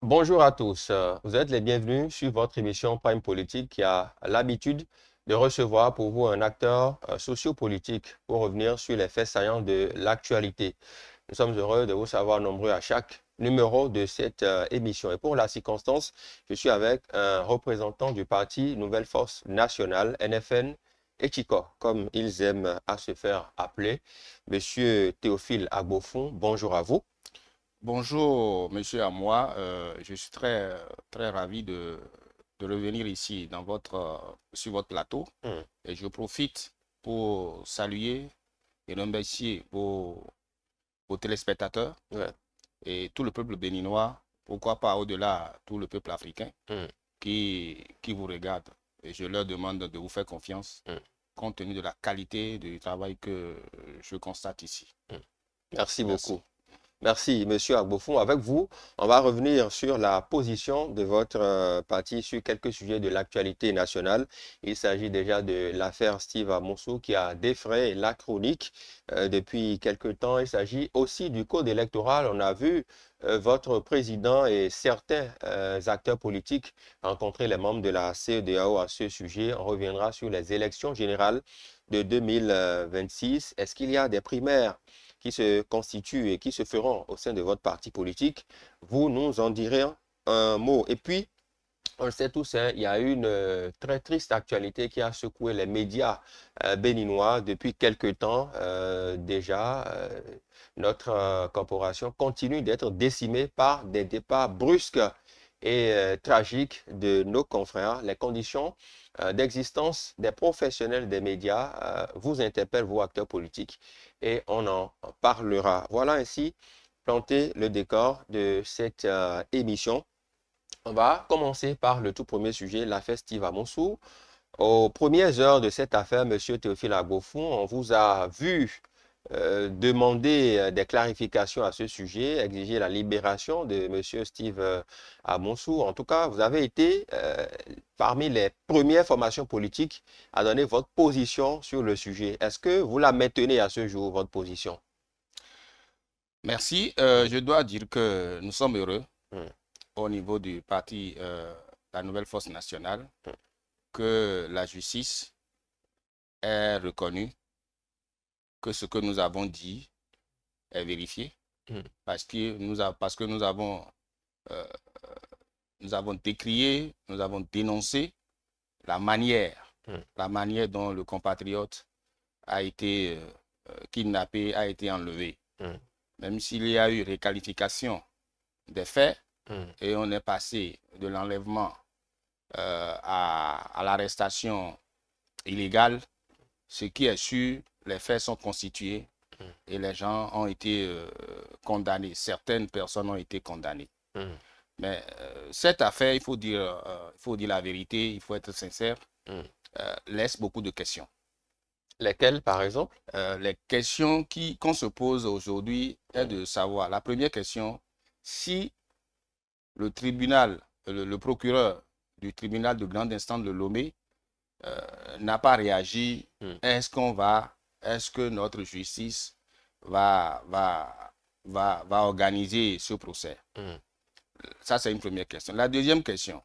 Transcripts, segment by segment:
Bonjour à tous. Vous êtes les bienvenus sur votre émission Prime Politique qui a l'habitude de recevoir pour vous un acteur sociopolitique pour revenir sur les faits saillants de l'actualité. Nous sommes heureux de vous savoir nombreux à chaque numéro de cette émission. Et pour la circonstance, je suis avec un représentant du parti Nouvelle Force Nationale, NFN et Chico, comme ils aiment à se faire appeler. Monsieur Théophile Agbofon, bonjour à vous. Bonjour, monsieur à moi. Je suis très ravi de revenir ici sur votre plateau Hmm, et je profite pour saluer et remercier vos téléspectateurs ouais, et tout le peuple béninois, pourquoi pas au-delà tout le peuple africain hmm, qui vous regarde. Et je leur demande de vous faire confiance hmm, compte tenu de la qualité du travail que je constate ici. hmm. Merci Merci. beaucoup. Merci, Monsieur Agbofon. Avec vous, on va revenir sur la position de votre parti sur quelques sujets de l'actualité nationale. Il s'agit déjà de l'affaire Steve Amonsou qui a défrayé la chronique depuis quelque temps. Il s'agit aussi du code électoral. On a vu votre président et certains acteurs politiques rencontrer les membres de la CEDEAO à ce sujet. On reviendra sur les élections générales de 2026. Est-ce qu'il y a des primaires qui se constituent et qui se feront au sein de votre parti politique? Vous nous en direz un mot. Et puis, on le sait tous, hein, il y a une très triste actualité qui a secoué les médias béninois depuis quelque temps déjà. Notre corporation continue d'être décimée par des départs brusques et tragiques de nos confrères. Les conditions d'existence des professionnels des médias vous interpellent, vous, acteurs politiques, et on en parlera. Voilà ainsi planter le décor de cette émission. On va commencer par le tout premier sujet, l'affaire Steve Amonsou. Aux premières heures de cette affaire, Monsieur Théophile Agbofon, on vous a vu demander des clarifications à ce sujet, exiger la libération de Monsieur Steve Amonsou. En tout cas, vous avez été parmi les premières formations politiques à donner votre position sur le sujet. Est-ce que vous la maintenez à ce jour, votre position? Merci. Je dois dire que nous sommes heureux Hmm, au niveau du parti La Nouvelle Force Nationale hmm, que la justice ait reconnu que ce que nous avons dit est vérifié hmm, parce que euh, nous avons décrié, nous avons dénoncé la manière, hmm, la manière dont le compatriote a été kidnappé, a été enlevé. hmm, Même s'il y a eu réqualification des faits hmm, et on est passé de l'enlèvement à l'arrestation illégale, ce qui est sûr, les faits sont constitués hmm, et les gens ont été condamnés. Certaines personnes ont été condamnées. hmm, Mais cette affaire, il faut dire la vérité, il faut être sincère, hmm. laisse beaucoup de questions. Lesquels, par exemple? Les questions qu'on se pose aujourd'hui est Hmm, de savoir, la première question, si le tribunal, le procureur du tribunal de grande instance de Lomé n'a pas réagi, hmm, est-ce que notre justice va, va, va organiser ce procès? hmm, Ça, c'est une première question. La deuxième question,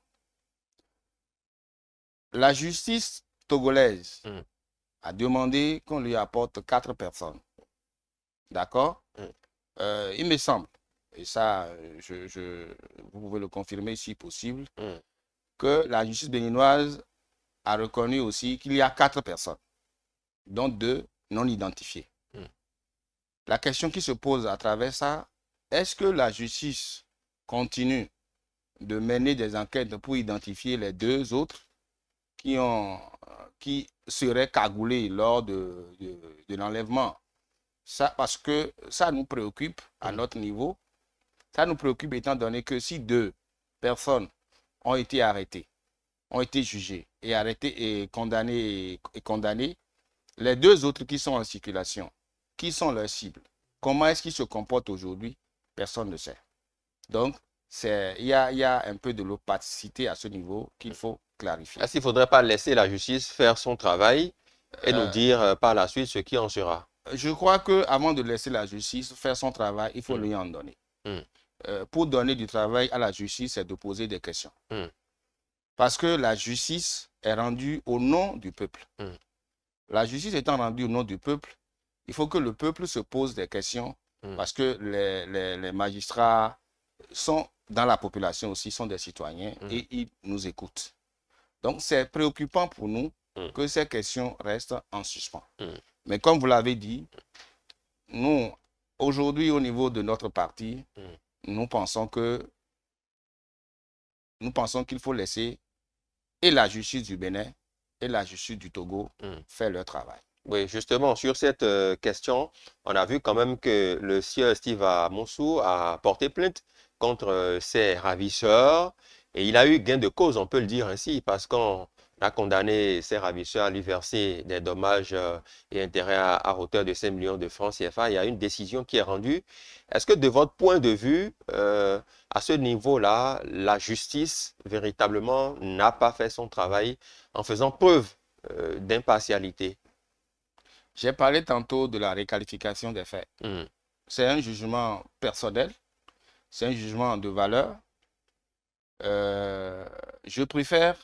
la justice togolaise hmm, a demandé qu'on lui apporte 4 personnes. D'accord? hmm, Il me semble, et ça, vous pouvez le confirmer si possible, hmm, que la justice béninoise a reconnu aussi qu'il y a 4 personnes, dont 2 non identifiées. hmm. La question qui se pose à travers ça, est-ce que la justice continue de mener des enquêtes pour identifier les 2 autres qui seraient cagoulés lors de l'enlèvement? Ça, parce que ça nous préoccupe à Hmm. notre niveau. Ça nous préoccupe étant donné que si 2 personnes ont été arrêtées, ont été jugées et arrêtées et condamnées, les 2 autres qui sont en circulation, qui sont leurs cibles, comment est-ce qu'ils se comportent aujourd'hui? Personne ne sait. Donc, il y a un peu de l'opacité à ce niveau qu'il faut clarifier. Est-ce qu'il ne faudrait pas laisser la justice faire son travail et nous Euh, dire par la suite ce qui en sera? je crois qu'avant de laisser la justice faire son travail, il faut Hmm, lui en donner. hmm, pour donner du travail à la justice, c'est de poser des questions. Parce que la justice est rendue au nom du peuple. La justice étant rendue au nom du peuple, il faut que le peuple se pose des questions parce que les magistrats sont dans la population aussi, sont des citoyens et ils nous écoutent. Donc, c'est préoccupant pour nous que ces questions restent en suspens. Mais comme vous l'avez dit, nous, aujourd'hui, au niveau de notre parti, nous pensons qu'il faut laisser et la justice du Bénin et la justice du Togo faire leur travail. Oui, justement, sur cette question, on a vu quand même que le sieur Steve Amonsou a porté plainte contre ses ravisseurs et il a eu gain de cause, on peut le dire ainsi, parce qu'on a condamné ses ravisseurs à lui verser des dommages et intérêts à hauteur de 5 millions de francs CFA. Il y a une décision qui est rendue. Est-ce que de votre point de vue, à ce niveau-là, la justice véritablement n'a pas fait son travail en faisant preuve d'impartialité? J'ai parlé tantôt de la réqualification des faits. C'est un jugement personnel, c'est un jugement de valeur. Je préfère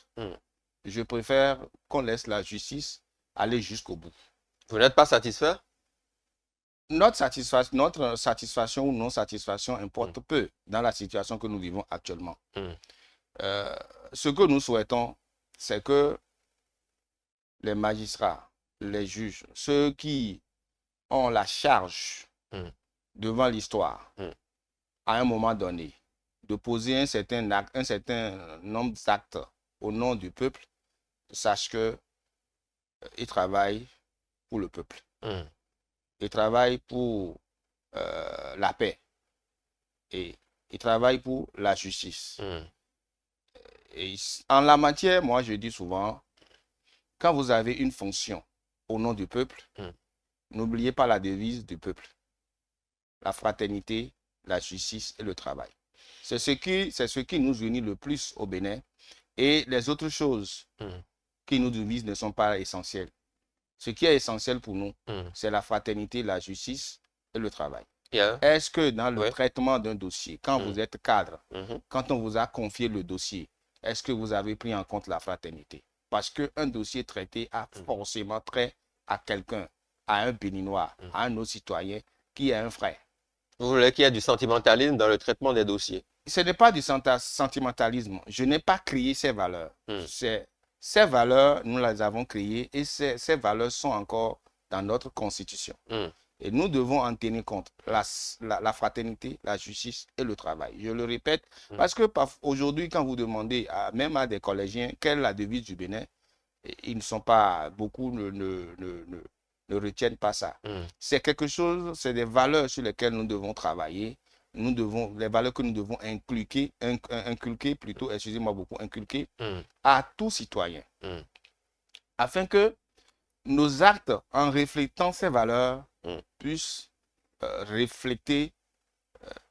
qu'on laisse la justice aller jusqu'au bout. Vous n'êtes pas satisfait? Notre satisfaction ou non-satisfaction importe peu dans la situation que nous vivons actuellement. Ce que nous souhaitons, c'est que les magistrats, les juges, ceux qui ont la charge devant l'histoire, à un moment donné, de poser un certain nombre d'actes au nom du peuple, sachent qu'ils travaillent pour le peuple. Ils travaillent pour la paix. Et ils travaillent pour la justice. Et en la matière, moi je dis souvent, quand vous avez une fonction au nom du peuple, n'oubliez pas la devise du peuple. La fraternité, la justice et le travail. C'est ce qui nous unit le plus au Bénin. Et les autres choses qui nous divisent ne sont pas essentielles. Ce qui est essentiel pour nous, c'est la fraternité, la justice et le travail. Est-ce que dans le traitement d'un dossier, quand vous êtes cadre, quand on vous a confié le dossier, est-ce que vous avez pris en compte la fraternité? Parce qu'un dossier traité a forcément trait à quelqu'un, à un Béninois, à un autre citoyen qui est un frère. Vous voulez qu'il y ait du sentimentalisme dans le traitement des dossiers? Ce n'est pas du sentimentalisme. Je n'ai pas créé ces valeurs. Ces valeurs, nous les avons créées et ces valeurs sont encore dans notre constitution. Et nous devons en tenir compte. La fraternité, la justice et le travail. Je le répète, parce que aujourd'hui, quand vous demandez même à des collégiens quelle est la devise du Bénin, ils ne sont pas, beaucoup ne retiennent pas ça. C'est quelque chose, c'est des valeurs sur lesquelles nous devons travailler. Les valeurs que nous devons inculquer à tout citoyen. Afin que nos actes, en reflétant ces valeurs, puissent refléter,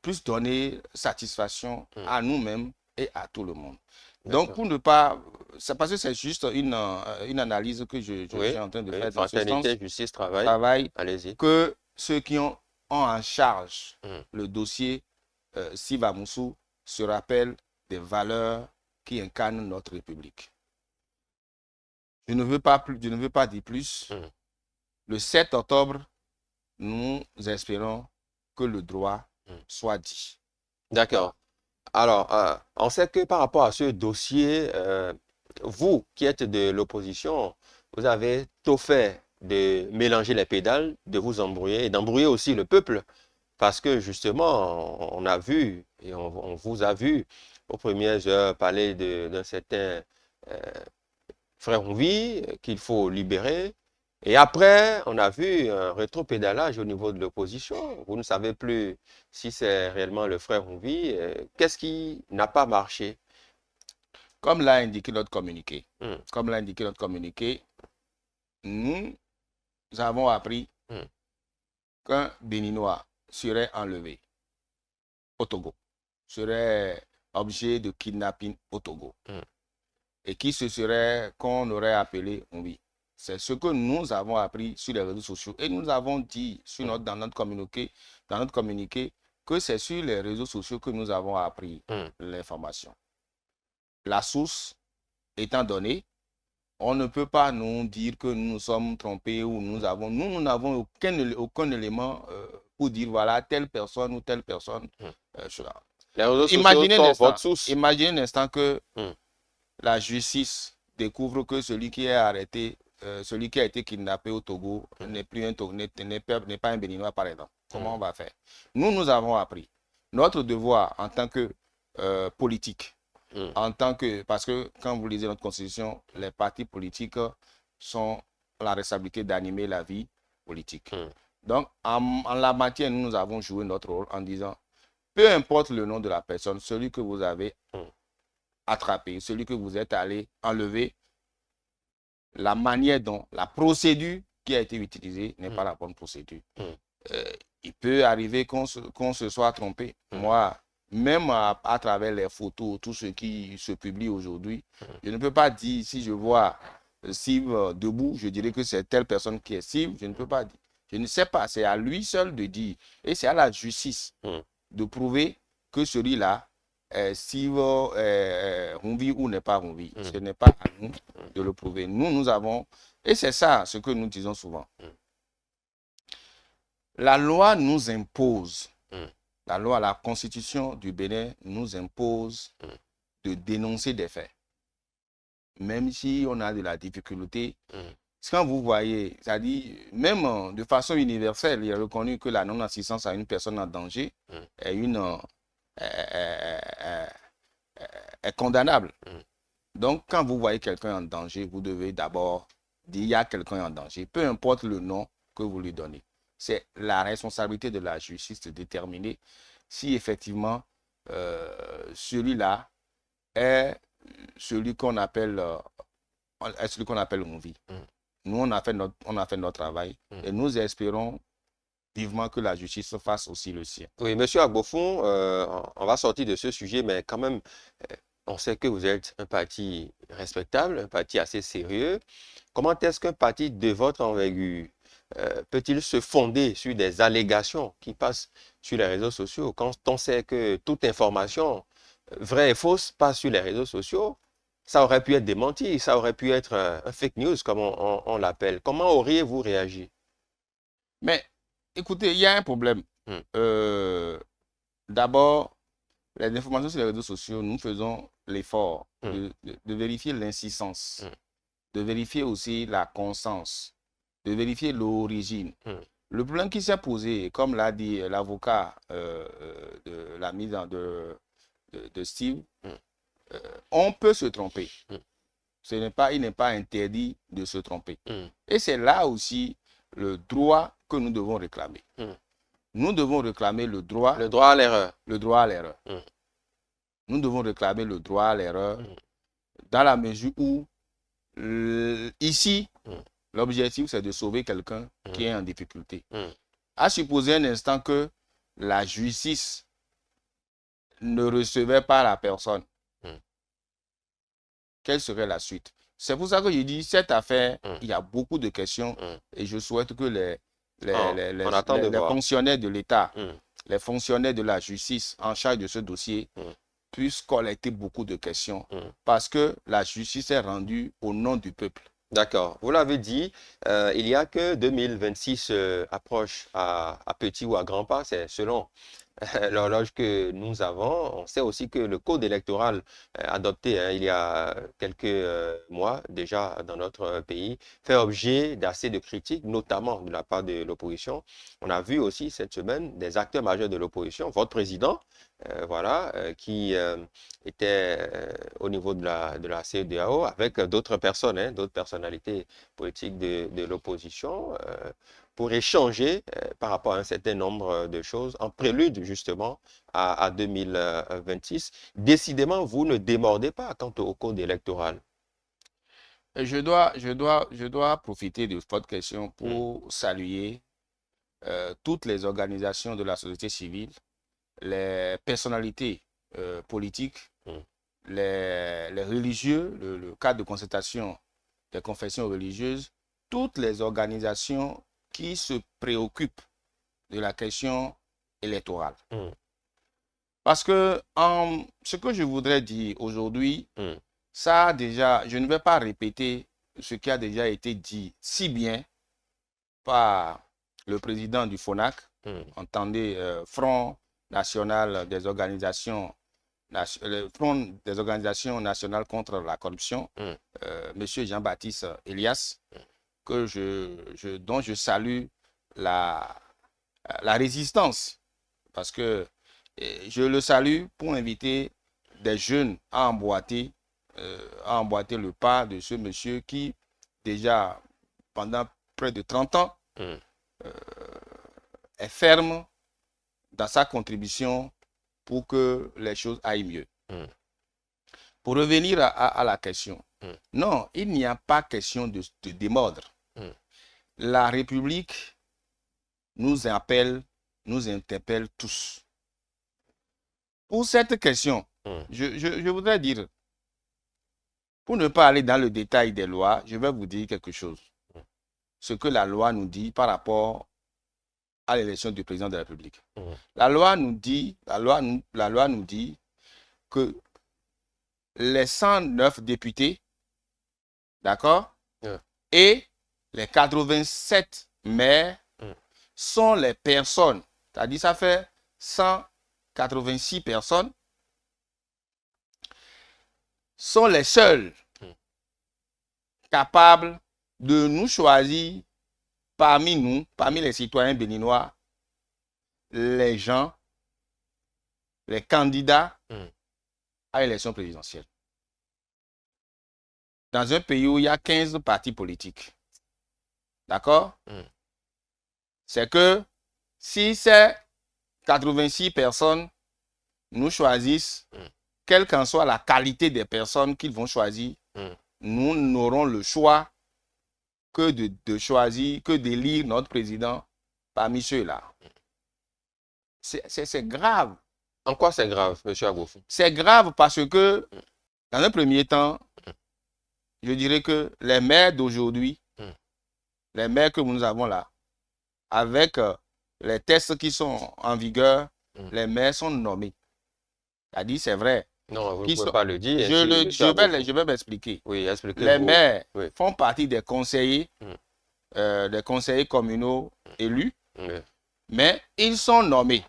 puissent donner satisfaction à nous-mêmes et à tout le monde. Donc, pour ne pas... C'est parce que c'est juste une analyse que je suis en train de faire dans ce sens. Fraternité, justice, travail. Allez-y. Que ceux qui ont en charge le dossier Steve Amonsou se rappellent des valeurs qui incarnent notre République. Je ne veux pas dire plus. Le 7 octobre, nous espérons que le droit soit dit. D'accord. Alors, on sait que par rapport à ce dossier, vous qui êtes de l'opposition, vous avez tôt fait de mélanger les pédales, de vous embrouiller et d'embrouiller aussi le peuple. Parce que justement, on a vu et on vous a vu aux premières heures parler d'un certain frère Onvi qu'il faut libérer. Et après, on a vu un rétropédalage au niveau de l'opposition. Vous ne savez plus si c'est réellement le frère Onvi. Qu'est-ce qui n'a pas marché? Comme l'a indiqué notre communiqué, nous avons appris qu'un Béninois serait enlevé au Togo, serait objet de kidnapping au Togo, et qu'on aurait appelé Onvi. C'est ce que nous avons appris sur les réseaux sociaux et nous avons dit dans notre communiqué que c'est sur les réseaux sociaux que nous avons appris l'information. La source étant donnée, on ne peut pas nous dire que nous nous sommes trompés ou nous n'avons aucun élément pour dire voilà telle personne ou telle personne. Les réseaux sociaux sont votre source. Imaginez un instant que la justice découvre que celui qui est arrêté, celui qui a été kidnappé au Togo n'est pas un Béninois par exemple. Comment on va faire? Nous avons appris. Notre devoir en tant que politique, parce que quand vous lisez notre constitution, les partis politiques sont la responsabilité d'animer la vie politique. Donc, en la matière, nous avons joué notre rôle en disant, peu importe le nom de la personne, celui que vous avez attrapé, celui que vous êtes allé enlever, la manière dont, la procédure qui a été utilisée n'est pas la bonne procédure. Il peut arriver qu'on se soit trompé. Moi, même à travers les photos, tout ce qui se publie aujourd'hui, je ne peux pas dire, si je vois Steve debout, je dirais que c'est telle personne qui est Steve, je ne peux pas dire. Je ne sais pas, c'est à lui seul de dire. Et c'est à la justice de prouver que celui-là, Steve Humvi ou n'est pas Humvi. Ce n'est pas à nous de le prouver. Nous avons, et c'est ça ce que nous disons souvent. La loi nous impose, la constitution du Bénin nous impose de dénoncer des faits. Même si on a de la difficulté, quand vous voyez, c'est-à-dire, même de façon universelle, il est reconnu que la non-assistance à une personne en danger est condamnable. Donc, quand vous voyez quelqu'un en danger, vous devez d'abord dire il y a quelqu'un en danger, peu importe le nom que vous lui donnez. C'est la responsabilité de la justice de déterminer si effectivement celui-là est celui qu'on appelle Humvi. Nous, on a fait notre travail et nous espérons vivement que la justice fasse aussi le sien. Oui, Monsieur Agbofon, on va sortir de ce sujet, mais quand même, on sait que vous êtes un parti respectable, un parti assez sérieux. Comment est-ce qu'un parti de votre envergure peut-il se fonder sur des allégations qui passent sur les réseaux sociaux quand on sait que toute information, vraie et fausse, passe sur les réseaux sociaux? Ça aurait pu être démenti, ça aurait pu être un fake news, comme on l'appelle. Comment auriez-vous réagi? Mais écoutez, il y a un problème. D'abord, les informations sur les réseaux sociaux, nous faisons l'effort de vérifier l'insistance, de vérifier aussi la constance, de vérifier l'origine. Le problème qui s'est posé, comme l'a dit l'avocat de la mise de Steve, on peut se tromper. Il n'est pas interdit de se tromper. Et c'est là aussi le droit que nous devons réclamer. Nous devons réclamer le droit à l'erreur. Le droit à l'erreur. Nous devons réclamer le droit à l'erreur dans la mesure où, ici, l'objectif, c'est de sauver quelqu'un qui est en difficulté. À supposer un instant que la justice ne recevait pas la personne, quelle serait la suite? C'est pour ça que je dis, cette affaire, il y a beaucoup de questions et je souhaite que les fonctionnaires de l'État, les fonctionnaires de la justice en charge de ce dossier puissent collecter beaucoup de questions parce que la justice est rendue au nom du peuple. D'accord. Vous l'avez dit, il n'y a que 2026 approche à petit ou à grands pas, c'est selon l'horloge que nous avons. On sait aussi que le code électoral adopté il y a quelques mois déjà dans notre pays fait objet d'assez de critiques, notamment de la part de l'opposition. On a vu aussi cette semaine des acteurs majeurs de l'opposition, votre président, qui était au niveau de la CEDEAO avec d'autres personnes, d'autres personnalités politiques de l'opposition pour échanger par rapport à un certain nombre de choses en prélude justement à 2026. Décidément, vous ne démordez pas quant au code électoral. Je dois profiter de votre question pour saluer toutes les organisations de la société civile, les personnalités politiques, les religieux, le cadre de concertation des confessions religieuses, toutes les organisations qui se préoccupent de la question électorale. Mm. Parce que ce que je voudrais dire aujourd'hui, Mm. ça a déjà, je ne vais pas répéter ce qui a déjà été dit si bien par le président du FONAC, entendez Front National des Organisations, le Front des Organisations Nationales contre la Corruption, Monsieur Jean-Baptiste Elias, dont je salue la résistance, parce que je le salue pour inviter des jeunes à emboîter le pas de ce monsieur qui, déjà pendant près de 30 ans, est ferme dans sa contribution pour que les choses aillent mieux. Pour revenir à la question, non, il n'y a pas question de démordre. La République nous appelle, nous interpelle tous. Pour cette question, je voudrais dire, pour ne pas aller dans le détail des lois, je vais vous dire quelque chose. Ce que la loi nous dit par rapport à l'élection du président de la République. La loi nous dit que les 109 députés, d'accord, et les 87 maires sont les personnes, c'est-à-dire ça fait 186 personnes, sont les seuls capables de nous choisir parmi les citoyens béninois, les gens, les candidats à l'élection présidentielle. Dans un pays où il y a 15 partis politiques, d'accord? C'est que si ces 86 personnes nous choisissent, quelle qu'en soit la qualité des personnes qu'ils vont choisir, nous n'aurons le choix que de choisir, que d'élire notre président parmi ceux-là. C'est grave. En quoi c'est grave, M. Agbofou? C'est grave parce que, dans un premier temps, je dirais que les maires d'aujourd'hui, les maires que nous avons là, avec les tests qui sont en vigueur, les maires sont nommés. C'est-à-dire, c'est vrai. Non, vous ne pouvez pas le dire. Je vais m'expliquer. Oui, expliquez-vous. Les maires font partie des conseillers communaux élus, mais ils sont nommés.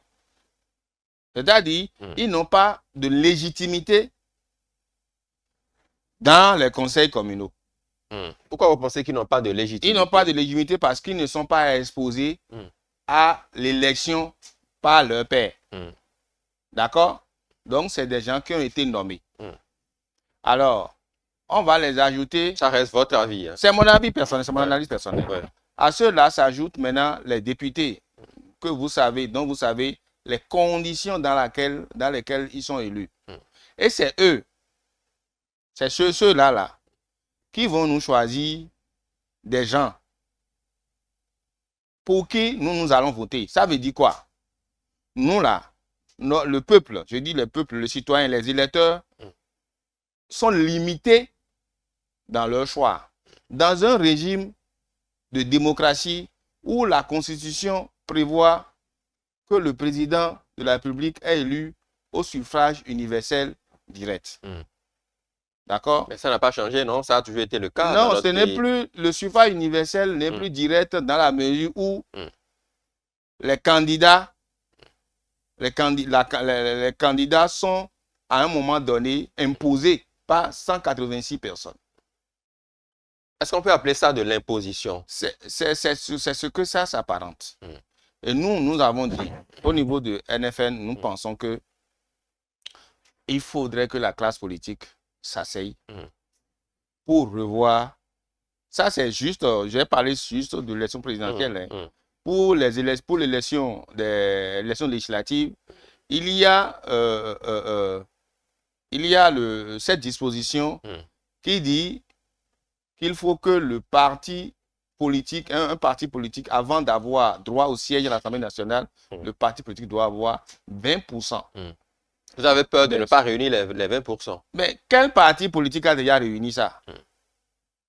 C'est-à-dire, ils n'ont pas de légitimité dans les conseils communaux. Pourquoi vous pensez qu'ils n'ont pas de légitimité? Ils n'ont pas de légitimité parce qu'ils ne sont pas exposés à l'élection par leur père. D'accord? Donc, c'est des gens qui ont été nommés. Alors, on va les ajouter. Ça reste votre avis. Hein? C'est mon avis personnel, c'est mon analyse personnelle. À ceux-là s'ajoutent maintenant les députés dont vous savez les conditions dans lesquelles ils sont élus. Et c'est eux, c'est ceux-là qui vont nous choisir des gens pour qui nous allons voter. Ça veut dire quoi? Nous là, le peuple, je dis le peuple, le citoyen, les électeurs sont limités dans leur choix. Dans un régime de démocratie où la Constitution prévoit que le président de la République est élu au suffrage universel direct. D'accord? Mais ça n'a pas changé, non? Ça a toujours été le cas. Non, ce n'est plus, le suffrage universel n'est plus direct dans la mesure où les candidats sont à un moment donné imposés par 186 personnes. Est-ce qu'on peut appeler ça de l'imposition? C'est ce que ça s'apparente. Et nous avons dit, au niveau de NFN, nous pensons que il faudrait que la classe politique s'asseye pour revoir. Ça, c'est juste, j'ai parlé juste de l'élection présidentielle. Pour l'élection législative, il y a cette disposition qui dit qu'il faut que le parti politique, un parti politique, avant d'avoir droit au siège à l'Assemblée nationale, le parti politique doit avoir 20%. Vous avez peur de ne pas réunir les 20%? Mais quel parti politique a déjà réuni ça?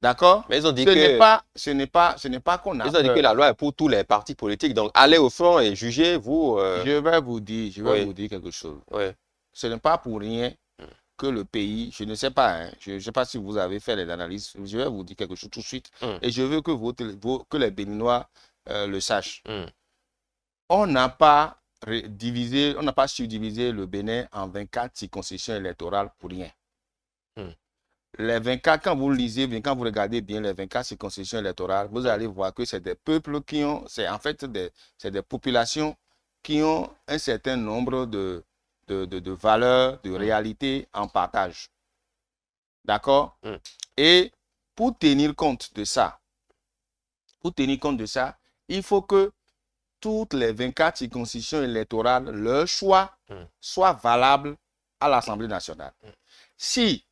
D'accord? Mais ils ont dit Ce n'est que, pas, qu'on a ils ont dit que peur. la loi est pour tous les partis politiques. Donc, allez au front et jugez, vous. Je vais Oui, vous dire quelque chose. oui. Ce n'est pas pour rien que le pays, je ne sais pas, hein, je ne sais pas si vous avez fait les analyses, je vais vous dire quelque chose tout de suite. Hum, Et je veux que, que les Béninois le sachent. hum, On n'a pas divisé, on n'a pas subdivisé le Bénin en 24 circonscriptions électorales pour rien. hum, Les 24, quand vous lisez bien, quand vous regardez bien les 24 circonscriptions électorales, vous allez voir que c'est des peuples qui ont, c'est en fait c'est des populations qui ont un certain nombre de valeurs, de réalités en partage. D'accord? hum, Et pour tenir compte de ça, il faut que toutes les 24 circonscriptions électorales, leur choix soit valable à l'Assemblée nationale. Si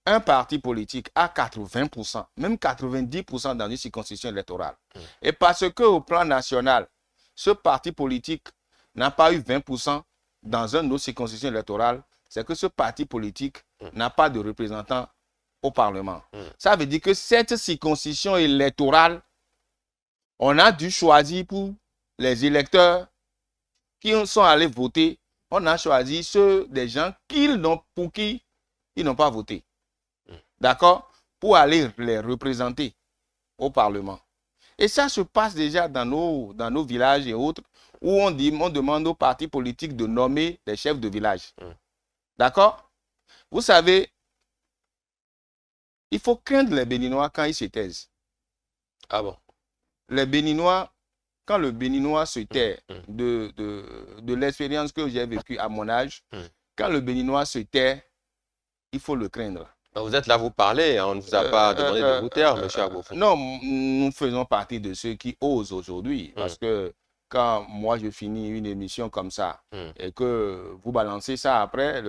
un parti politique a 80%, même 90% dans une circonscription électorale, et parce qu'au plan national, ce parti politique n'a pas eu 20% dans une autre circonscription électorale, c'est que ce parti politique n'a pas de représentant au Parlement. Ça veut dire que cette circonscription électorale, on a dû choisir pour les électeurs qui sont allés voter, on a choisi ceux des gens pour qui ils n'ont pas voté. D'accord? Pour aller les représenter au Parlement. Et ça se passe déjà dans nos villages et autres, où on demande aux partis politiques de nommer les chefs de village. D'accord? Vous savez, il faut craindre les Béninois quand ils se taisent. Ah bon? Les Béninois, quand le Béninois se tait de l'expérience que j'ai vécue à mon âge, quand le Béninois se tait, il faut le craindre. Vous êtes là, vous parlez, hein, on ne vous a pas demandé de vous taire, monsieur Agbofou. Non, nous faisons partie de ceux qui osent aujourd'hui. Parce que quand moi je finis une émission comme ça et que vous balancez ça après,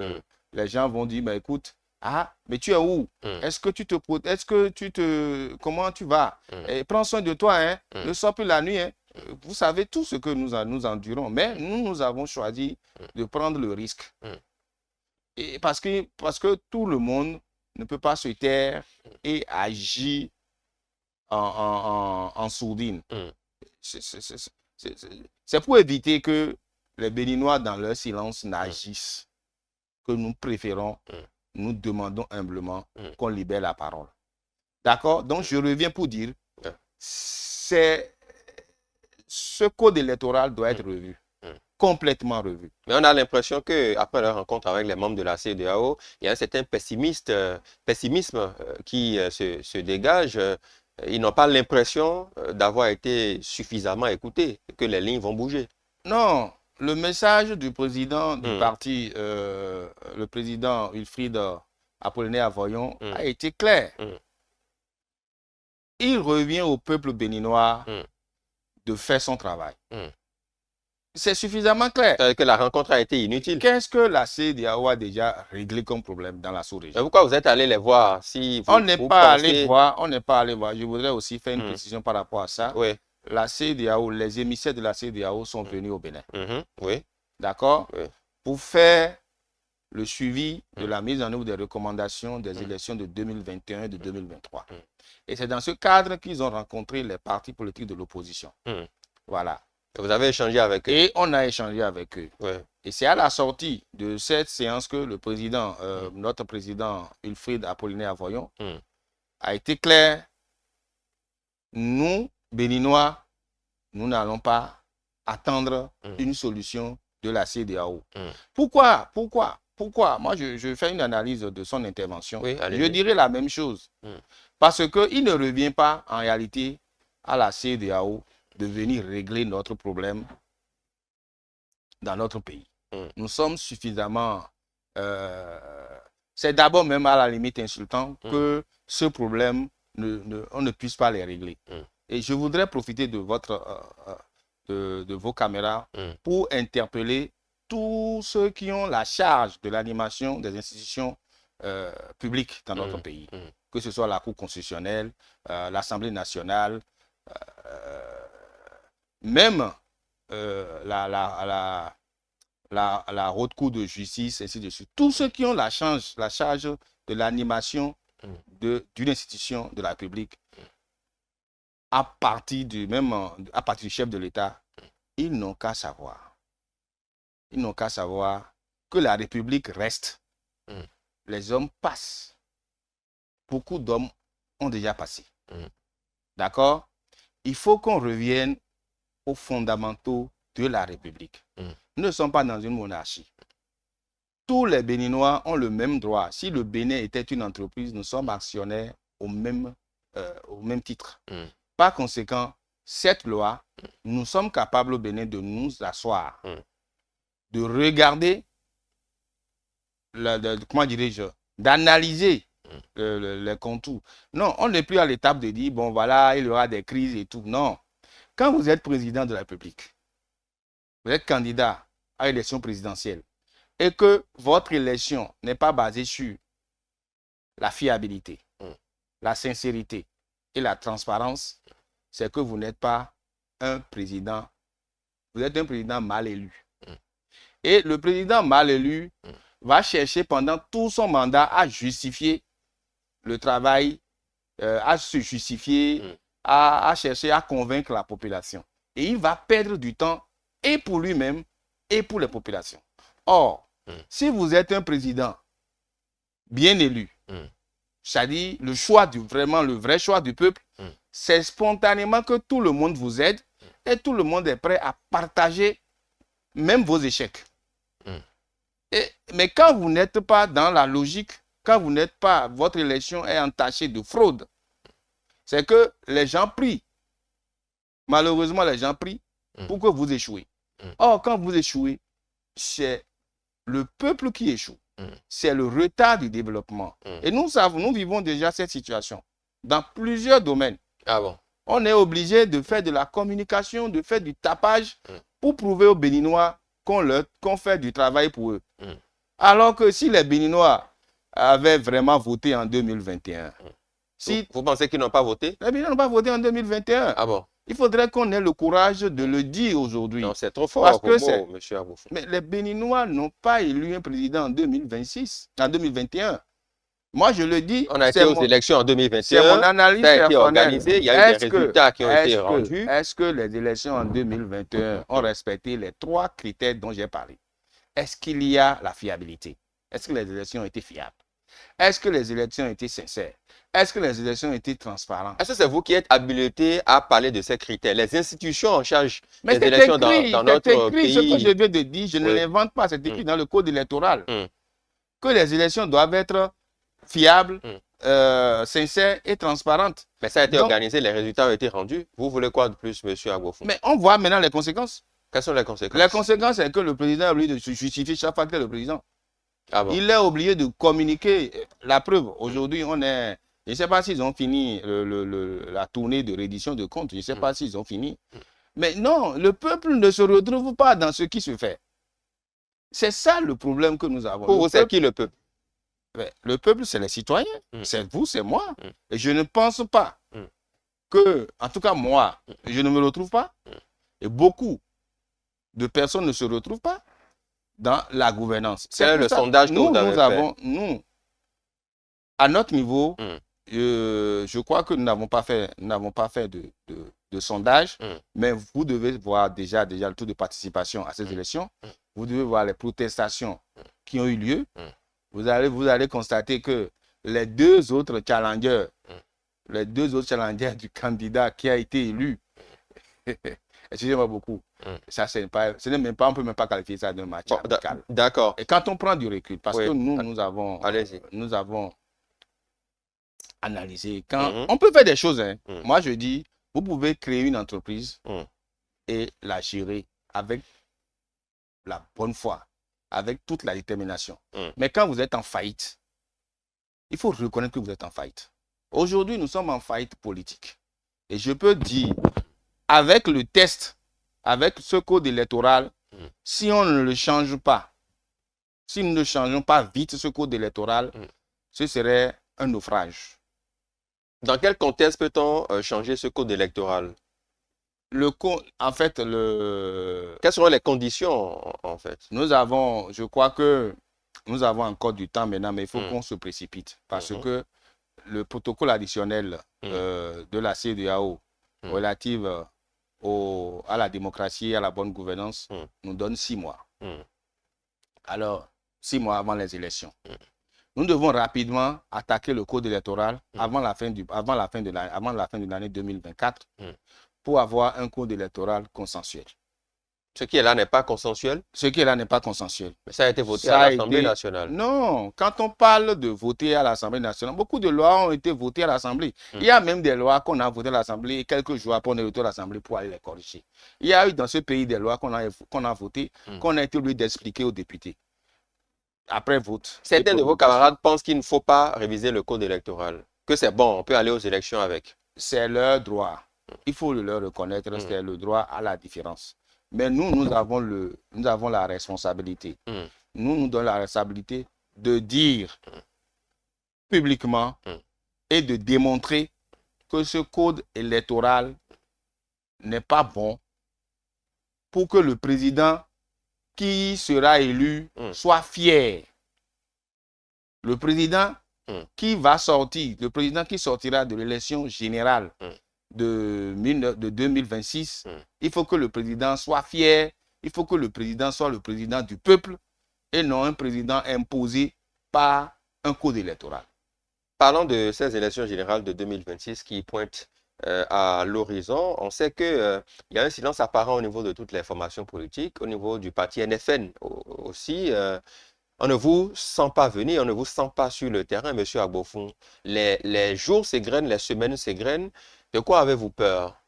les gens vont dire, bah, écoute, mais tu es où? Est-ce que comment tu vas? Et prends soin de toi, hein? Ne sors plus la nuit, hein? Vous savez tout ce que nous endurons, mais nous avons choisi de prendre le risque. Et parce que tout le monde ne peut pas se taire et agir en sourdine. C'est pour éviter que les Béninois, dans leur silence, n'agissent, que nous préférons, nous demandons humblement qu'on libère la parole. D'accord? Donc, je reviens pour dire, ce code électoral doit être revu. Complètement revu. Mais on a l'impression qu'après leur rencontre avec les membres de la CEDEAO, il y a un certain pessimisme qui se dégage. Ils n'ont pas l'impression d'avoir été suffisamment écoutés, que les lignes vont bouger. Non, le message du président du parti, le président Wilfried Apollinaire Avoyon, a été clair. Il revient au peuple béninois de faire son travail. C'est suffisamment clair. C'est-à-dire que la rencontre a été inutile. Qu'est-ce que la CEDEAO a déjà réglé comme problème dans la sous-région? Mais pourquoi vous êtes allé les voir si vous, On n'est vous pas pensez... allé voir, on n'est pas allé voir. Je voudrais aussi faire une précision par rapport à ça. Oui. La CEDEAO, les émissaires de la CEDEAO sont venus au Bénin. Oui. D'accord? Oui. Pour faire le suivi de la mise en œuvre des recommandations des élections de 2021 et de 2023. Et c'est dans ce cadre qu'ils ont rencontré les partis politiques de l'opposition. Voilà. Vous avez échangé avec eux. Et on a échangé avec eux. Ouais. Et c'est à la sortie de cette séance que le président, notre président Wilfried Apollinaire Avoyon, a été clair. Nous, Béninois, nous n'allons pas attendre une solution de la CEDEAO. Pourquoi? Moi, je fais une analyse de son intervention. Oui, je dirais la même chose. Parce qu'il ne revient pas en réalité à la CEDEAO de venir régler notre problème dans notre pays. Nous sommes suffisamment... c'est d'abord même à la limite insultant que ce problème, on ne puisse pas les régler. Et je voudrais profiter de vos caméras pour interpeller tous ceux qui ont la charge de l'animation des institutions publiques dans notre pays. Que ce soit la Cour constitutionnelle, l'Assemblée nationale, même la Haute Cour de justice, ainsi de suite. Tous ceux qui ont la charge de l'animation d'une institution de la République, à partir du chef de l'État, ils n'ont qu'à savoir. Ils n'ont qu'à savoir que la République reste. Les hommes passent. Beaucoup d'hommes ont déjà passé. D'accord? Il faut qu'on revienne aux fondamentaux de la République. Nous ne sommes pas dans une monarchie. Tous les Béninois ont le même droit. Si le Bénin était une entreprise, nous sommes actionnaires au même titre. Par conséquent, cette loi, nous sommes capables au Bénin de nous asseoir, de regarder, comment dirais-je, d'analyser les contours. Non, on n'est plus à l'étape de dire, bon voilà, il y aura des crises et tout. Non. Quand vous êtes président de la République, vous êtes candidat à l'élection présidentielle, et que votre élection n'est pas basée sur la fiabilité, la sincérité et la transparence, c'est que vous n'êtes pas un président, vous êtes un président mal élu. Et le président mal élu va chercher pendant tout son mandat à justifier le travail, à se justifier, à chercher à convaincre la population. Et il va perdre du temps et pour lui-même et pour les populations. Or, si vous êtes un président bien élu, c'est-à-dire le vrai choix du peuple, c'est spontanément que tout le monde vous aide et tout le monde est prêt à partager même vos échecs. Mais quand vous n'êtes pas dans la logique, quand vous n'êtes pas, votre élection est entachée de fraude, c'est que les gens prient. Malheureusement, les gens prient pour que vous échouez. Or, quand vous échouez, c'est le peuple qui échoue. C'est le retard du développement. Et nous vivons déjà cette situation dans plusieurs domaines. Ah bon? On est obligé de faire de la communication, de faire du tapage pour prouver aux Béninois qu'on fait du travail pour eux. Alors que si les Béninois avaient vraiment voté en 2021, vous pensez qu'ils n'ont pas voté? Les Béninois n'ont pas voté en 2021. Ah bon? Il faudrait qu'on ait le courage de le dire aujourd'hui. Non, c'est trop fort pour moi, monsieur Agbofu. Mais les Béninois n'ont pas élu un président en 2026, en 2021. Moi, je le dis. On a été aux élections en 2021. C'est mon analyse ça a personnelle. été organisé. Il y a eu des résultats qui ont été rendus. Est-ce que les élections en 2021 ont respecté les 3 critères dont j'ai parlé? Est-ce qu'il y a la fiabilité? Est-ce que les élections ont été fiables? Est-ce que les élections ont été sincères? Est-ce que les élections ont été transparentes? Est-ce que c'est vous qui êtes habilité à parler de ces critères? Les institutions en charge des élections dans notre pays. Ce que je viens de dire, je ne l'invente pas. C'est écrit dans le code électoral. Que les élections doivent être fiables, sincères et transparentes. Mais ça a été organisé, les résultats ont été rendus. Vous voulez quoi de plus, monsieur Agbofu? Mais on voit maintenant les conséquences. Quelles sont les conséquences? Les conséquences, c'est que le président a oublié de se justifier chaque fois qu'il est le président. Ah bon? Il est obligé de communiquer. La preuve, aujourd'hui, on est... Je ne sais pas s'ils ont fini la tournée de reddition de comptes. Je ne sais pas s'ils ont fini. Mais non, le peuple ne se retrouve pas dans ce qui se fait. C'est ça le problème que nous avons. Pour vous, c'est qui le peuple? Le peuple, c'est les citoyens. C'est vous, c'est moi. Et je ne pense pas que, en tout cas moi, je ne me retrouve pas. Et beaucoup de personnes ne se retrouvent pas dans la gouvernance. C'est le sondage que vous avez fait. Nous, à notre niveau, je crois que nous n'avons pas fait de sondage, mais vous devez voir déjà le taux de participation à ces élections. Vous devez voir les protestations qui ont eu lieu. Vous allez constater que les deux autres challengers du candidat qui a été élu, excusez-moi beaucoup, ça c'est pas, on ne peut même pas qualifier ça d'un match amical. D'accord. Et quand on prend du recul, parce que nous avons analysé, on peut faire des choses. Moi je dis, vous pouvez créer une entreprise et la gérer avec la bonne foi, avec toute la détermination. Mais quand vous êtes en faillite, il faut reconnaître que vous êtes en faillite. Aujourd'hui, nous sommes en faillite politique. Et je peux dire, avec le test, avec ce code électoral, si on ne le change pas, si nous ne changeons pas vite ce code électoral, ce serait un naufrage. Dans quel contexte peut-on changer ce code électoral? Quelles seront les conditions, en fait? Je crois que nous avons encore du temps maintenant, mais il faut qu'on se précipite. Parce que le protocole additionnel de la CEDEAO relative à la démocratie et à la bonne gouvernance nous donne 6 mois. Alors, 6 mois avant les élections. Nous devons rapidement attaquer le code électoral avant la fin de l'année 2024 pour avoir un code électoral consensuel. Ce qui est là n'est pas consensuel? Ce qui est là n'est pas consensuel. Mais ça a été voté à l'Assemblée nationale. Non, quand on parle de voter à l'Assemblée nationale, beaucoup de lois ont été votées à l'Assemblée. Il y a même des lois qu'on a votées à l'Assemblée et quelques jours après on est retourné à l'Assemblée pour aller les corriger. Il y a eu dans ce pays des lois qu'on a votées, qu'on a été obligé d'expliquer aux députés. Après vote. Certains de vos camarades pensent qu'il ne faut pas réviser le code électoral, que c'est bon, on peut aller aux élections avec. C'est leur droit. Il faut le leur reconnaître, c'est le droit à la différence. Mais nous avons la responsabilité. Nous donnons la responsabilité de dire publiquement et de démontrer que ce code électoral n'est pas bon pour que le président qui sera élu soit fier. Le président qui va sortir, le président qui sortira de l'élection générale de 2026, il faut que le président soit fier, il faut que le président soit le président du peuple et non un président imposé par un code électoral. Parlons de ces élections générales de 2026 qui pointent à l'horizon. On sait qu'il y a un silence apparent au niveau de toutes les formations politiques, au niveau du parti NFN aussi. On ne vous sent pas venir, on ne vous sent pas sur le terrain, M. Agbofung. Les jours s'égrènent, les semaines s'égrènent. De quoi avez-vous peur?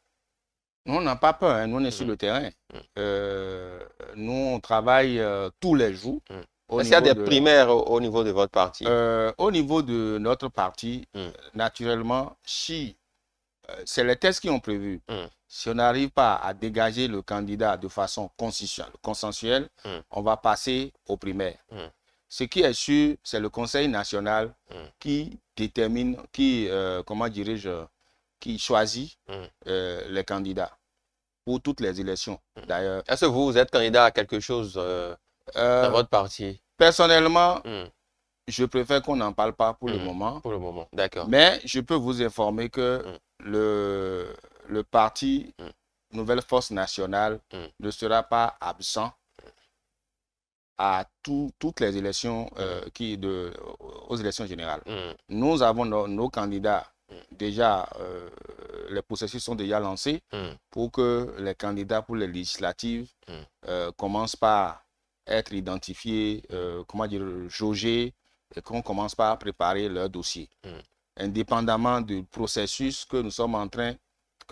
Nous, on n'a pas peur, hein. Nous, on est sur le terrain. Nous, on travaille tous les jours. Est-ce qu'il y a des primaires au niveau de votre parti? Au niveau de notre parti, naturellement, si c'est les tests qui ont prévu, si on n'arrive pas à dégager le candidat de façon consensuelle, on va passer aux primaires. Ce qui est sûr, c'est le Conseil national qui détermine, comment dirais-je, qui choisit les candidats pour toutes les élections. D'ailleurs, est-ce que vous êtes candidat à quelque chose dans votre parti? Personnellement, je préfère qu'on n'en parle pas pour le moment. Pour le moment, d'accord. Mais je peux vous informer que le parti Nouvelle Force Nationale ne sera pas absent à toutes les élections aux élections générales. Nous avons nos candidats. Déjà, les processus sont déjà lancés pour que les candidats pour les législatives commencent par être identifiés, jaugés, et qu'on commence par préparer leur dossier. Indépendamment du processus que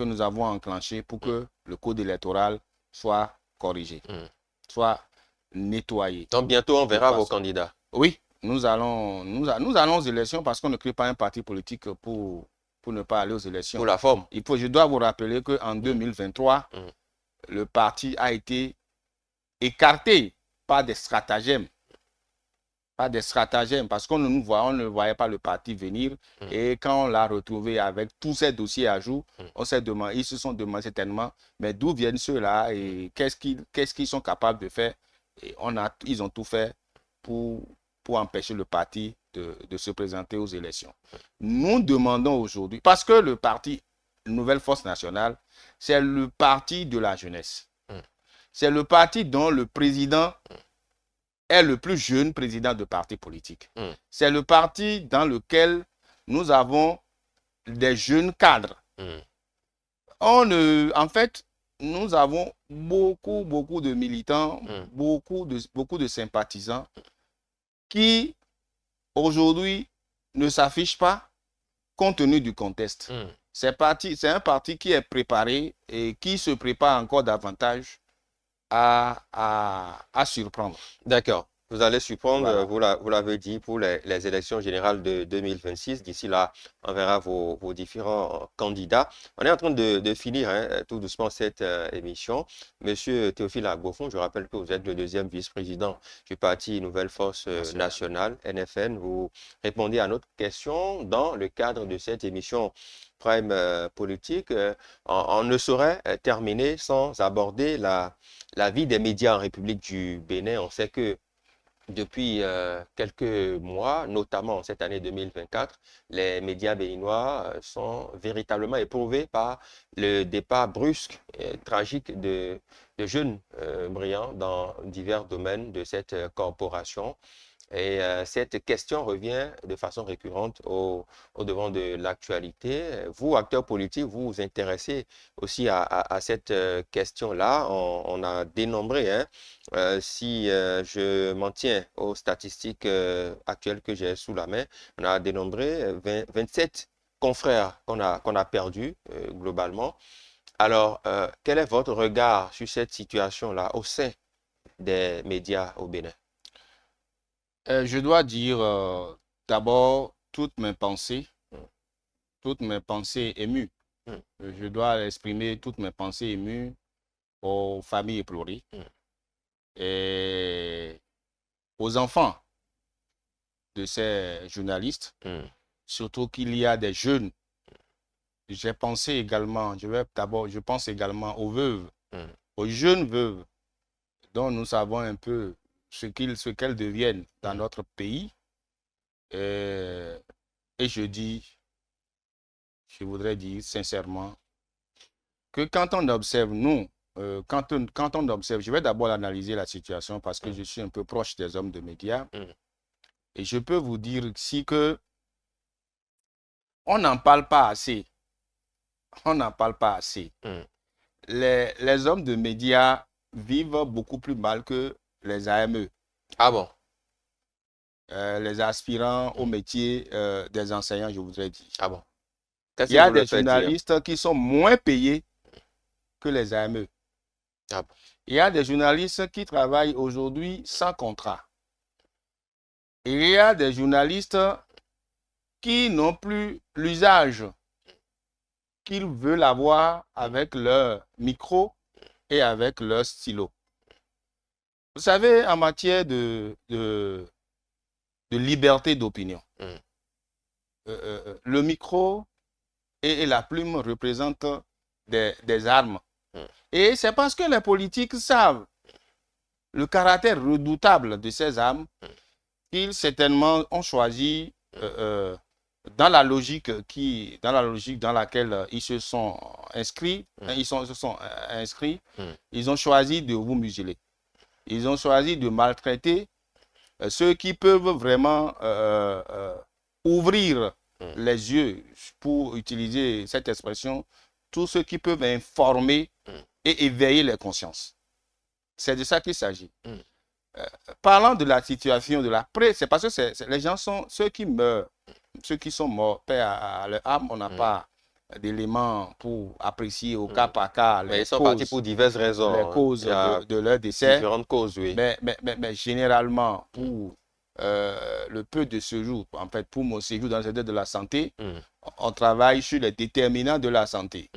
nous avons enclenché pour que le code électoral soit corrigé, soit nettoyé. Donc bientôt on verra vos candidats. Oui. Nous allons aux élections parce qu'on ne crée pas un parti politique pour ne pas aller aux élections. Pour la forme. Je dois vous rappeler qu'en 2023, le parti a été écarté par des stratagèmes. Parce qu'on ne voyait pas le parti venir. Et quand on l'a retrouvé avec tous ces dossiers à jour, ils se sont demandé certainement, mais d'où viennent ceux-là et qu'est-ce qu'ils sont capables de faire. Et ils ont tout fait pour empêcher le parti de se présenter aux élections. Nous demandons aujourd'hui, parce que le parti Nouvelle Force Nationale, c'est le parti de la jeunesse. C'est le parti dont le président est le plus jeune président de parti politique. C'est le parti dans lequel nous avons des jeunes cadres. En fait, nous avons beaucoup de militants, beaucoup de sympathisants qui, aujourd'hui, ne s'affichent pas compte tenu du contexte. C'est un parti qui est préparé et qui se prépare encore davantage à surprendre. D'accord. Vous allez surprendre, voilà. Vous l'avez dit, pour les élections générales de 2026. D'ici là, on verra vos différents candidats. On est en train de finir tout doucement cette émission. Monsieur Théophile Agbofung, je rappelle que vous êtes le deuxième vice-président du parti Nouvelle Force Nationale, NFN. Vous répondez à notre question dans le cadre de cette émission Prime Politique. On ne saurait terminer sans aborder la vie des médias en République du Bénin. On sait que depuis quelques mois, notamment cette année 2024, les médias béninois sont véritablement éprouvés par le départ brusque et tragique de jeunes brillants dans divers domaines de cette corporation. Et cette question revient de façon récurrente au devant de l'actualité. Vous, acteurs politiques, vous vous intéressez aussi à cette question-là. On a dénombré, hein, si je m'en tiens aux statistiques actuelles que j'ai sous la main, on a dénombré 27 confrères qu'on a perdus globalement. Alors, quel est votre regard sur cette situation-là au sein des médias au Bénin? Je dois dire d'abord toutes mes pensées émues. Mm. Je dois exprimer toutes mes pensées émues aux familles éplorées Mm. et aux enfants de ces journalistes, Mm. surtout qu'il y a des jeunes. J'ai pensé également, je pense également aux veuves, Mm. aux jeunes veuves dont nous savons un peu ce qu'elles deviennent dans Mm. notre pays. Et je voudrais dire sincèrement que quand on observe, quand on observe, je vais d'abord analyser la situation parce que Mm. je suis un peu proche des hommes de médias. Mm. Et je peux vous dire ici que on n'en parle pas assez. On n'en parle pas assez. Mm. Les hommes de médias vivent beaucoup plus mal que les AME, Ah bon? les aspirants au métier des enseignants, je voudrais dire. Ah bon? Qu'est-ce Il que y a vous des le faites dire? journalistes qui sont moins payés que les AME. Ah bon? Il y a des journalistes qui travaillent aujourd'hui sans contrat. Et il y a des journalistes qui n'ont plus l'usage qu'ils veulent avoir avec leur micro et avec leur stylo. Vous savez, en matière de liberté d'opinion, Mm. le micro et la plume représentent des armes. Mm. Et c'est parce que les politiques savent le caractère redoutable de ces armes qu'ils certainement ont choisi dans la logique dans laquelle ils se sont inscrits, ils ont choisi de vous museler. Ils ont choisi de maltraiter ceux qui peuvent vraiment ouvrir les yeux, pour utiliser cette expression, tous ceux qui peuvent informer et éveiller les consciences. C'est de ça qu'il s'agit. Parlant de la situation de la presse, c'est parce que les gens sont ceux qui meurent, ceux qui sont morts, paix à leur âme, on n'a pas d'éléments pour apprécier au cas par cas Mais ils sont partis pour diverses raisons. les causes Il y a de leur décès. différentes causes, oui. Mais généralement, pour le peu de séjour, en fait, pour mon séjour dans le secteur de la santé, on travaille sur les déterminants de la santé.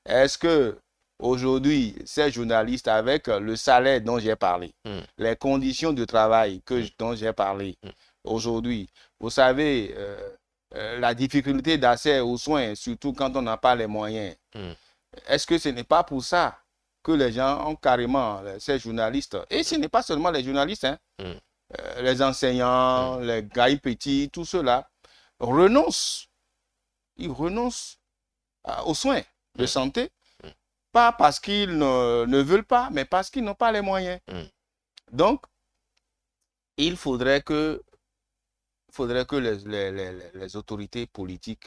Est-ce que aujourd'hui, ces journalistes, avec le salaire dont j'ai parlé, les conditions de travail dont j'ai parlé aujourd'hui, vous savez, la difficulté d'accès aux soins, surtout quand on n'a pas les moyens, est-ce que ce n'est pas pour ça que les gens ont carrément, ces journalistes, et ce n'est pas seulement les journalistes, hein, les enseignants, les gars petits, tout cela, renoncent. Ils renoncent aux soins de santé, pas parce qu'ils ne veulent pas, mais parce qu'ils n'ont pas les moyens. Donc, il faudrait que les autorités politiques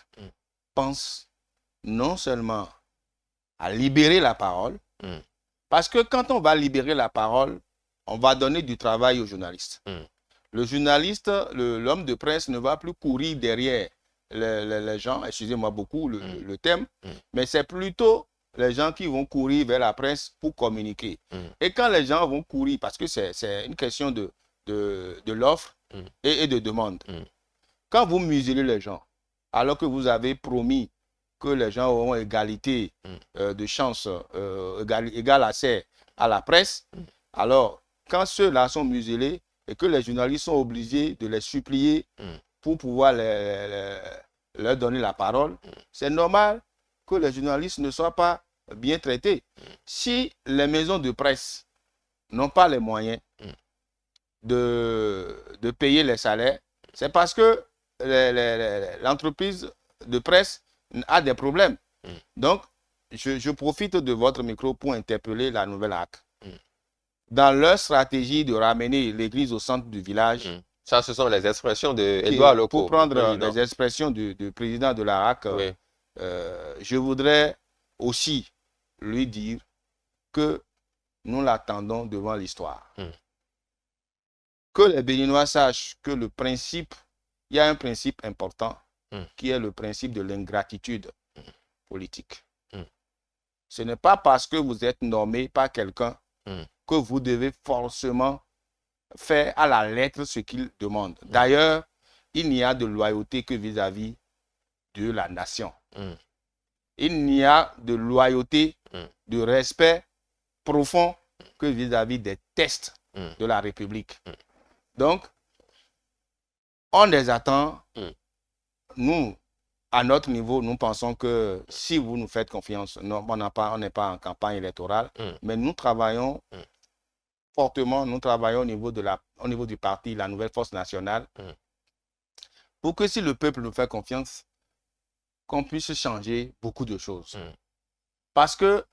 pensent non seulement à libérer la parole, parce que quand on va libérer la parole, on va donner du travail aux journalistes. Le journaliste, l'homme de presse ne va plus courir derrière les gens, excusez-moi beaucoup le thème, mais c'est plutôt les gens qui vont courir vers la presse pour communiquer. Et quand les gens vont courir, parce que c'est une question de l'offre et de demande. Quand vous muselez les gens, alors que vous avez promis que les gens auront égalité de chance, égal accès à la presse, alors quand ceux-là sont muselés et que les journalistes sont obligés de les supplier pour pouvoir leur donner la parole, c'est normal que les journalistes ne soient pas bien traités. Si les maisons de presse n'ont pas les moyens de payer les salaires, c'est parce que l'entreprise de presse a des problèmes. Donc, je profite de votre micro pour interpeller la nouvelle ARC. Dans leur stratégie de ramener l'église au centre du village, ça, ce sont les expressions d'Edouard Loko. Pour prendre les expressions du président de la RAC, oui. Je voudrais aussi lui dire que nous l'attendons devant l'histoire. Que les Béninois sachent que le principe, il y a un principe important qui est le principe de l'ingratitude politique. Ce n'est pas parce que vous êtes nommé par quelqu'un que vous devez forcément faire à la lettre ce qu'il demande. D'ailleurs, il n'y a de loyauté que vis-à-vis de la nation. Il n'y a de loyauté, de respect profond que vis-à-vis des tests de la République. Donc, on les attend. Nous, à notre niveau, nous pensons que si vous nous faites confiance, non, on n'est pas en campagne électorale, mais nous travaillons fortement, nous travaillons au niveau du parti, la Nouvelle Force Nationale, pour que si le peuple nous fait confiance, qu'on puisse changer beaucoup de choses. Parce que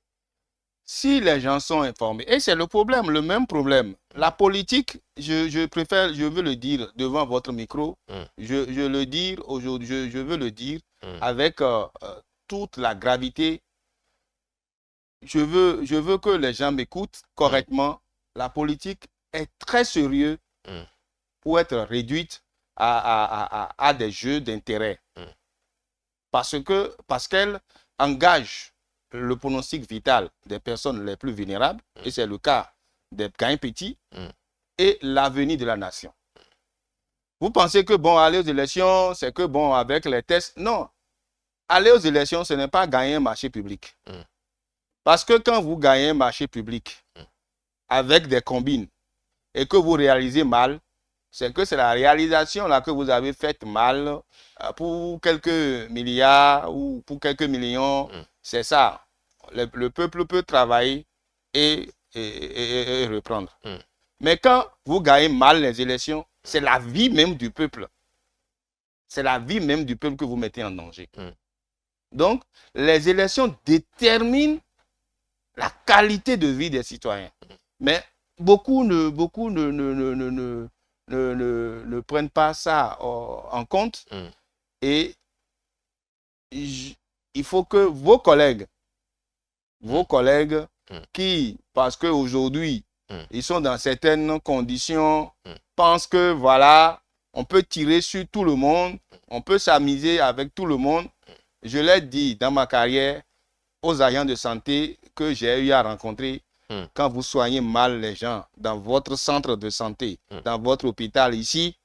si les gens sont informés, et c'est le problème, le même problème, la politique, je veux le dire devant votre micro, je le dire aujourd'hui, je veux le dire avec toute la gravité. Je veux que les gens m'écoutent correctement. La politique est très sérieuse pour être réduite à des jeux d'intérêt. Parce qu'elle engage le pronostic vital des personnes les plus vulnérables, et c'est le cas des gains petits, et l'avenir de la nation. Vous pensez que, bon, aller aux élections, c'est que, bon, avec les tests, non. Aller aux élections, ce n'est pas gagner un marché public. Parce que quand vous gagnez un marché public avec des combines et que vous réalisez mal, c'est que c'est la réalisation là que vous avez faite mal pour quelques milliards ou pour quelques millions. C'est ça. Le peuple peut travailler et reprendre. Mais quand vous gagnez mal les élections, c'est la vie même du peuple. C'est la vie même du peuple que vous mettez en danger. Donc, les élections déterminent la qualité de vie des citoyens. Mais beaucoup ne prennent pas ça en compte. Et il faut que vos collègues qui, parce qu'aujourd'hui, ils sont dans certaines conditions, pensent que voilà, on peut tirer sur tout le monde, on peut s'amuser avec tout le monde. Je l'ai dit dans ma carrière aux agents de santé que j'ai eu à rencontrer, quand vous soignez mal les gens dans votre centre de santé, dans votre hôpital ici,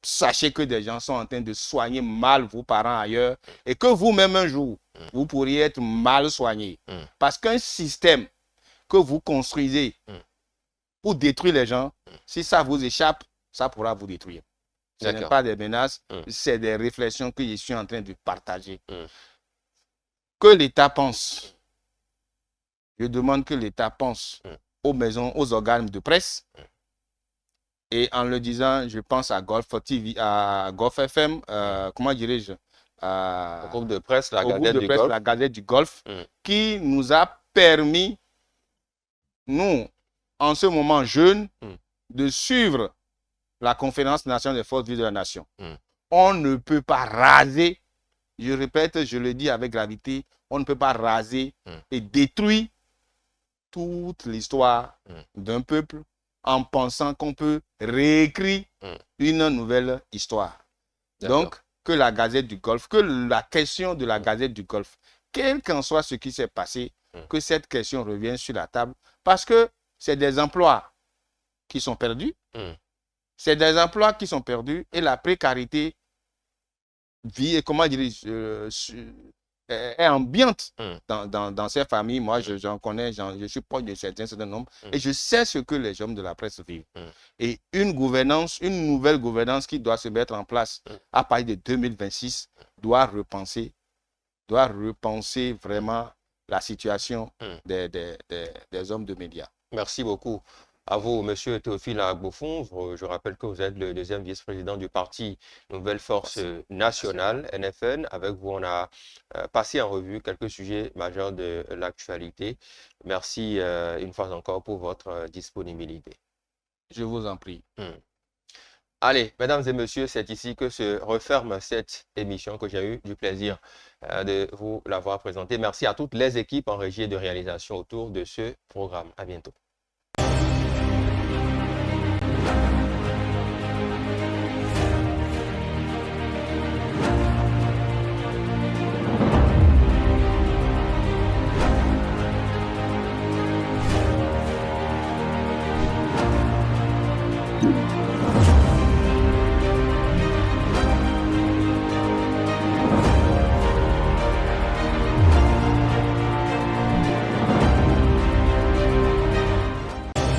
sachez que des gens sont en train de soigner mal vos parents ailleurs et que vous-même un jour, vous pourriez être mal soigné. Parce qu'un système que vous construisez pour détruire les gens, si ça vous échappe, ça pourra vous détruire. Ce n'est pas des menaces, c'est des réflexions que je suis en train de partager. Que l'État pense. Je demande que l'État pense aux maisons, aux organes de presse. Et en le disant, je pense à Golf TV, à Golf FM, comment dirais-je, au groupe de presse, la Gazette du Golfe, qui nous a permis, nous, en ce moment jeunes, de suivre la conférence nationale des forces vives de la nation. On ne peut pas raser, je répète, je le dis avec gravité, on ne peut pas raser et détruire toute l'histoire d'un peuple en pensant qu'on peut réécrire une nouvelle histoire. Donc, que la Gazette du Golfe, que la question de la Gazette du Golfe, quel qu'en soit ce qui s'est passé, que cette question revienne sur la table, parce que c'est des emplois qui sont perdus, c'est des emplois qui sont perdus et la précarité vit, comment dirais-je, est ambiante dans ces familles. Moi, j'en connais, je suis proche de certains nombres et je sais ce que les hommes de la presse vivent. Et une nouvelle gouvernance qui doit se mettre en place à partir de 2026 doit repenser vraiment la situation des hommes de médias. Merci beaucoup. À vous, Monsieur Théophile Agbofoun. Je rappelle que vous êtes le deuxième vice-président du parti Nouvelle Force Nationale, NFN. Avec vous, on a passé en revue quelques sujets majeurs de l'actualité. Merci une fois encore pour votre disponibilité. Je vous en prie. Allez, mesdames et messieurs, c'est ici que se referme cette émission que j'ai eu du plaisir de vous l'avoir présentée. Merci à toutes les équipes en régie de réalisation autour de ce programme. À bientôt.